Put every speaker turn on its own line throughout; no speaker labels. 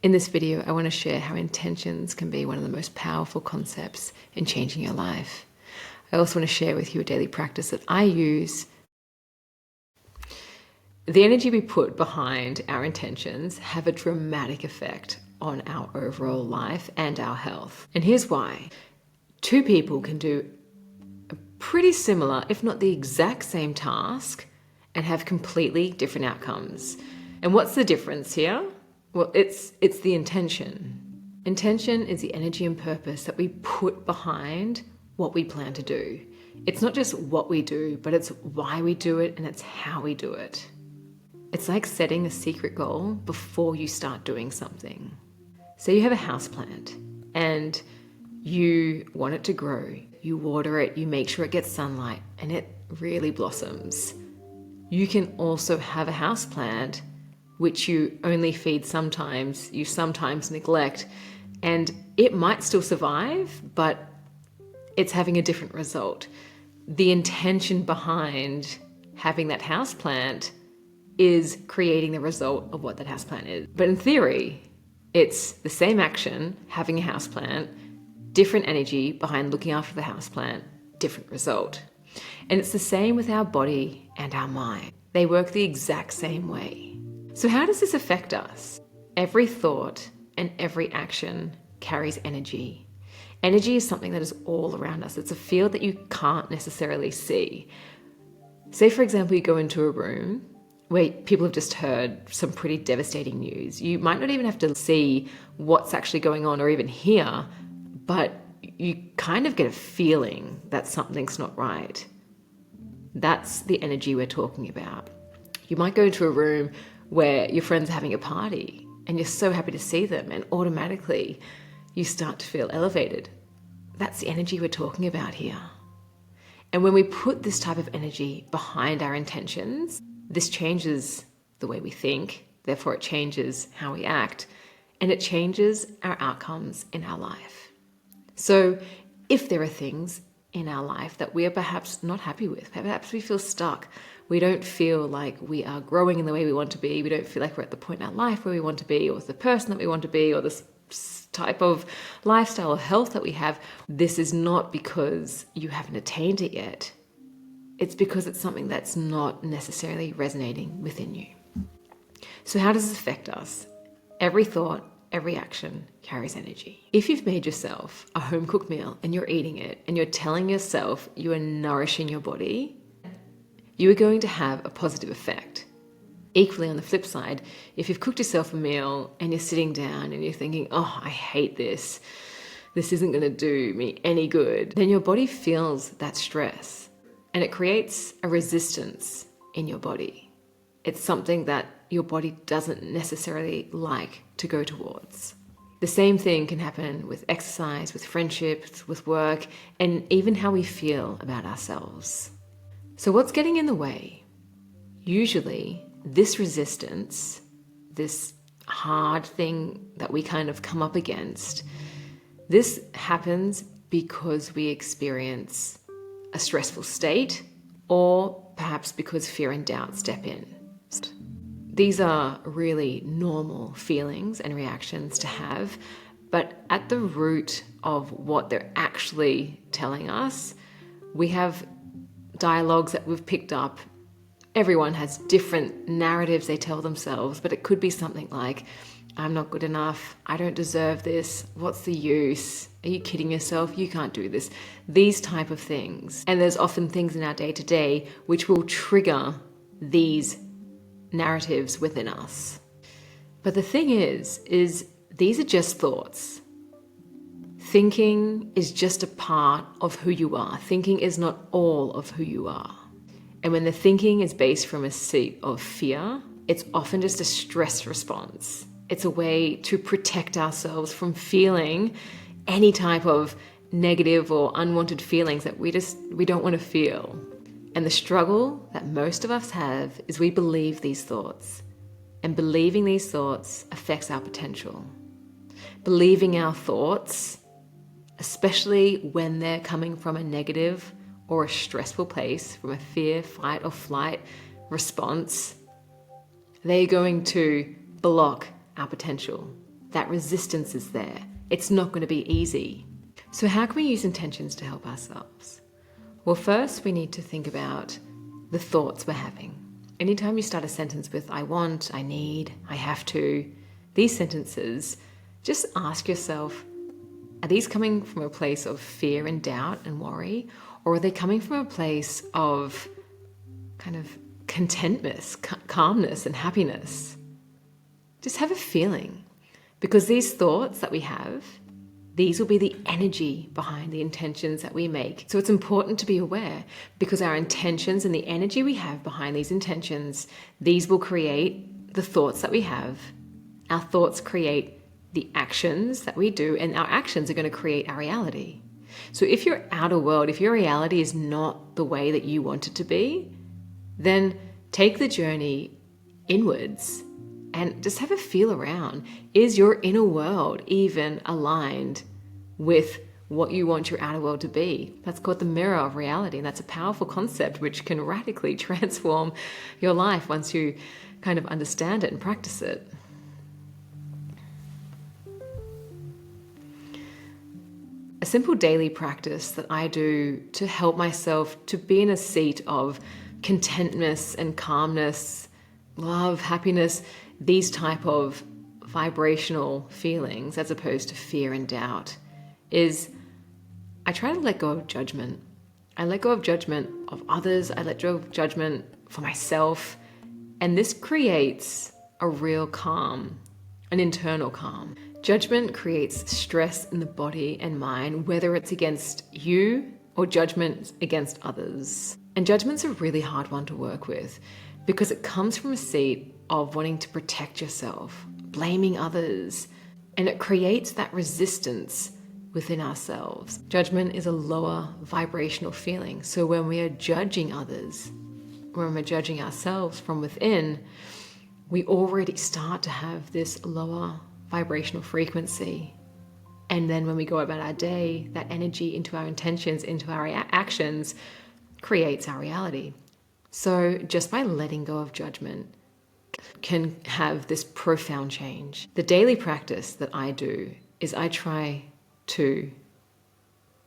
In this video, I want to share how intentions can be one of the most powerful concepts in changing your life. I also want to share with you a daily practice that I use. The energy we put behind our intentions have a dramatic effect on our overall life and our health. And here's why. Two people can do a pretty similar, if not the exact same task, and have completely different outcomes. And what's the difference here? Well, it's the intention. Intention is the energy and purpose that we put behind what we plan to do. It's not just what we do, but it's why we do it and it's how we do it. It's like setting a secret goal before you start doing something. So you have a houseplant and you want it to grow. You water it, you make sure it gets sunlight, and it really blossoms. You can also have a houseplant which you only feed sometimes, you sometimes neglect, and it might still survive, but it's having a different result. The intention behind having that houseplant is creating the result of what that houseplant is. But in theory, it's the same action, having a houseplant, different energy behind looking after the houseplant, different result. And it's the same with our body and our mind. They work the exact same way. So how does this affect us? Every thought and every action carries energy. Energy is something that is all around us. It's a field that you can't necessarily see. Say, for example, you go into a room where people have just heard some pretty devastating news. You might not even have to see what's actually going on or even hear, but you kind of get a feeling that something's not right. That's the energy we're talking about. You might go into a room where your friends are having a party and you're so happy to see them, and automatically you start to feel elevated. That's the energy we're talking about here. And when we put this type of energy behind our intentions, this changes the way we think, therefore it changes how we act, and it changes our outcomes in our life. So if there are things in our life that we are perhaps not happy with, perhaps we feel stuck, we don't feel like we are growing in the way we want to be, we don't feel like we're at the point in our life where we want to be, or with the person that we want to be, or this type of lifestyle or health that we have, this is not because you haven't attained it yet. It's because it's something that's not necessarily resonating within you. So how does this affect us? Every thought, every action carries energy. If you've made yourself a home-cooked meal and you're eating it and you're telling yourself you are nourishing your body, you are going to have a positive effect. Equally, on the flip side, if you've cooked yourself a meal and you're sitting down and you're thinking, oh, I hate this isn't going to do me any good, then your body feels that stress and it creates a resistance in your body. It's something that your body doesn't necessarily like to go towards. The same thing can happen with exercise, with friendships, with work, and even how we feel about ourselves. So what's getting in the way? Usually, this resistance, this hard thing that we kind of come up against, this happens because we experience a stressful state, or perhaps because fear and doubt step in. These are really normal feelings and reactions to have, but at the root of what they're actually telling us, we have dialogues that we've picked up. Everyone has different narratives they tell themselves, but it could be something like, I'm not good enough, I don't deserve this, what's the use, are you kidding yourself, you can't do this, these type of things. And there's often things in our day-to-day which will trigger these narratives within us. But the thing is these are just thoughts. Thinking is just a part of who you are. Thinking is not all of who you are. And when the thinking is based from a seat of fear, it's often just a stress response. It's a way to protect ourselves from feeling any type of negative or unwanted feelings that we don't want to feel. And the struggle that most of us have is we believe these thoughts. And believing these thoughts affects our potential. Believing our thoughts, especially when they're coming from a negative or a stressful place, from a fear, fight, or flight response, they're going to block our potential. that resistance is there. It's not going to be easy. So how can we use intentions to help ourselves? Well, first we need to think about the thoughts we're having. Anytime you start a sentence with I want, I need, I have to, these sentences, just ask yourself, are these coming from a place of fear and doubt and worry? Or are they coming from a place of kind of contentness, calmness and happiness? Just have a feeling. Because these thoughts that we have, these will be the energy behind the intentions that we make. So it's important to be aware, because our intentions and the energy we have behind these intentions, these will create the thoughts that we have. Our thoughts create the actions that we do, and our actions are going to create our reality. So if your outer world, if your reality is not the way that you want it to be, then take the journey inwards and just have a feel around. Is your inner world even aligned with what you want your outer world to be? That's called the mirror of reality, and that's a powerful concept which can radically transform your life once you kind of understand it and practice it. A simple daily practice that I do to help myself to be in a seat of contentness and calmness, love, happiness, these type of vibrational feelings as opposed to fear and doubt, is I try to let go of judgment. I let go of judgment of others. I let go of judgment for myself. And this creates a real calm, an internal calm. Judgment creates stress in the body and mind, whether it's against you or judgment against others. And judgment's a really hard one to work with because it comes from a seat of wanting to protect yourself, blaming others, and it creates that resistance within ourselves. Judgment is a lower vibrational feeling. So when we are judging others, when we're judging ourselves from within, we already start to have this lower vibrational frequency. And then when we go about our day, that energy into our intentions, into our actions, creates our reality. So just by letting go of judgment can have this profound change. The daily practice that I do is I try to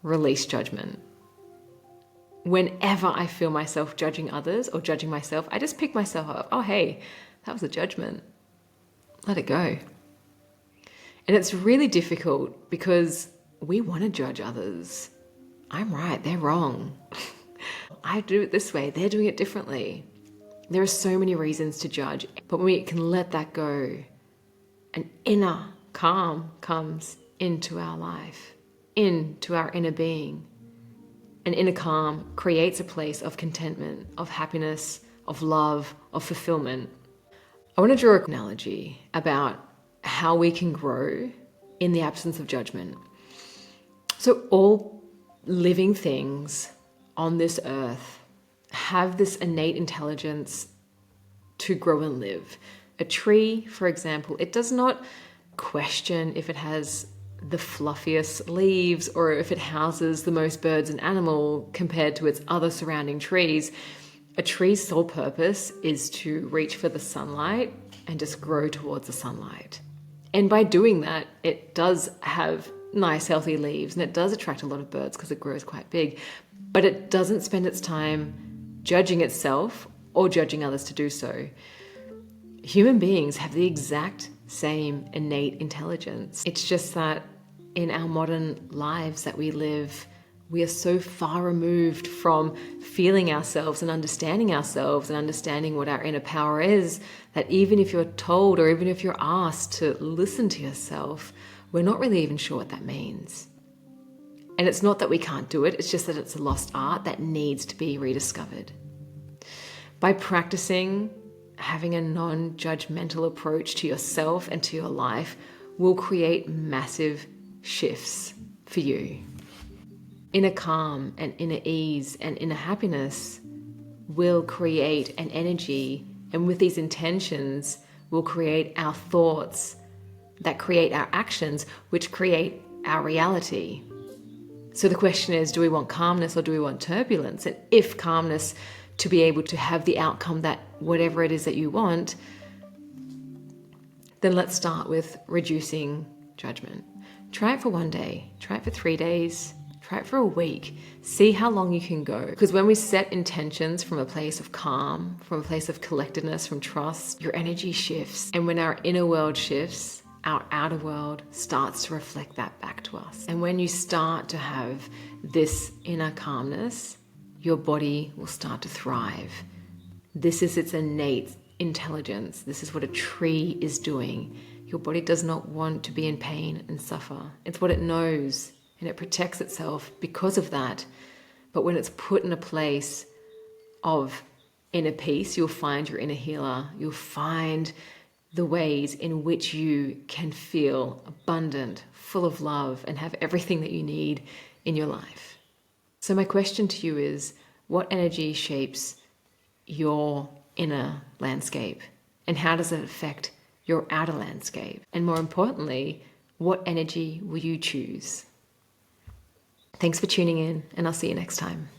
release judgment. Whenever I feel myself judging others or judging myself, I just pick myself up. Oh, hey, that was a judgment. Let it go. And it's really difficult because we want to judge others. I'm right, they're wrong. I do it this way, they're doing it differently. There are so many reasons to judge, but when we can let that go, an inner calm comes into our life, into our inner being. An inner calm creates a place of contentment, of happiness, of love, of fulfillment. I want to draw an analogy about how we can grow in the absence of judgment. So all living things on this earth have this innate intelligence to grow and live. A tree, for example, it does not question if it has the fluffiest leaves or if it houses the most birds and animal compared to its other surrounding trees. A tree's sole purpose is to reach for the sunlight and just grow towards the sunlight. And by doing that, it does have nice healthy leaves and it does attract a lot of birds because it grows quite big, but it doesn't spend its time judging itself or judging others to do so. Human beings have the exact same innate intelligence. It's just that in our modern lives that we live, we are so far removed from feeling ourselves and understanding what our inner power is, that even if you're told or even if you're asked to listen to yourself, we're not really even sure what that means. And it's not that we can't do it, it's just that it's a lost art that needs to be rediscovered. By practicing having a non-judgmental approach to yourself and to your life will create massive shifts for you. Inner calm and inner ease and inner happiness will create an energy, and with these intentions will create our thoughts that create our actions, which create our reality. So the question is, do we want calmness or do we want turbulence? And if calmness, to be able to have the outcome that whatever it is that you want, then let's start with reducing judgment. Try it for 1 day, try it for 3 days, try it for a week. See how long you can go. Because when we set intentions from a place of calm, from a place of collectedness, from trust, your energy shifts. And when our inner world shifts, our outer world starts to reflect that back to us. And when you start to have this inner calmness, your body will start to thrive. This is its innate intelligence. This is what a tree is doing. Your body does not want to be in pain and suffer. It's what it knows, and it protects itself because of that. But when it's put in a place of inner peace, you'll find your inner healer. You'll find the ways in which you can feel abundant, full of love, and have everything that you need in your life. So my question to you is, what energy shapes your inner landscape? And how does it affect your outer landscape? And more importantly, what energy will you choose? Thanks for tuning in, and I'll see you next time.